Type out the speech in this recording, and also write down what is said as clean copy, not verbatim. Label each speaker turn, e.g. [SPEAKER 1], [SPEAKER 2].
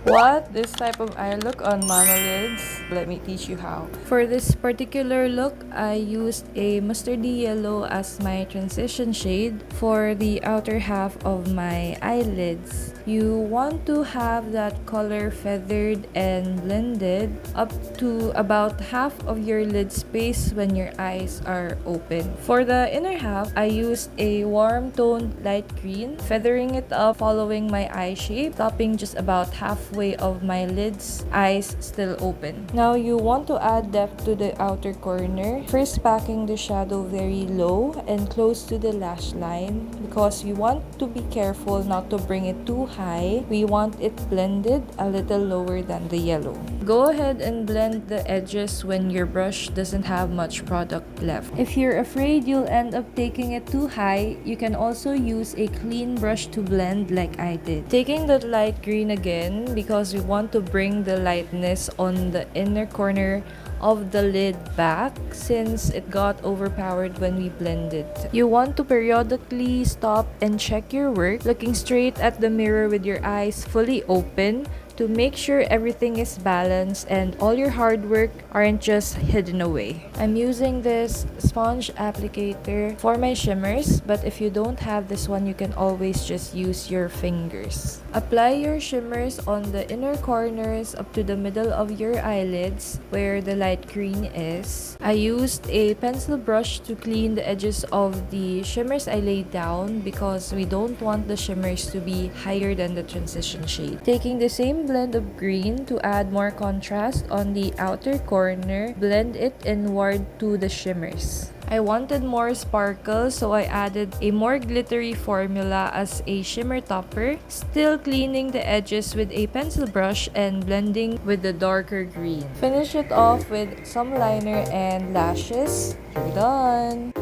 [SPEAKER 1] What? This type of eye look on Monolids? Let me teach you how. For this particular look, I used a mustardy yellow as my transition shade for the outer half of my eyelids. You want to have that color feathered and blended up to about half of your lid space when your eyes are open. For the inner half, I used a warm toned light green, feathering it up following my eye shape, stopping just about halfway of my lid's eyes still open. Now you want to add depth to the outer corner, first packing the shadow very low and close to the lash line because we want to be careful not to bring it too high. We want it blended a little lower than the yellow. Go ahead and blend the edges when your brush doesn't have much product left. If you're afraid you'll end up taking it too high, you can also use a clean brush to blend like I did. Taking the light green again because we want to bring the lightness on the inner corner of the lid back since it got overpowered when we blended. You want to periodically stop and check your work, looking straight at the mirror with your eyes fully open to make sure everything is balanced and all your hard work aren't just hidden away. I'm using this sponge applicator for my shimmers, but if you don't have this one, you can always just use your fingers. Apply your shimmers on the inner corners up to the middle of your eyelids where the light green is. I used a pencil brush to clean the edges of the shimmers I laid down because we don't want the shimmers to be higher than the transition shade. Taking the same blend of green to add more contrast on the outer corner, blend it inward to the shimmers. I wanted more sparkle, so I added a more glittery formula as a shimmer topper, still cleaning the edges with a pencil brush and blending with the darker green. Finish it off with some liner and lashes. You're done!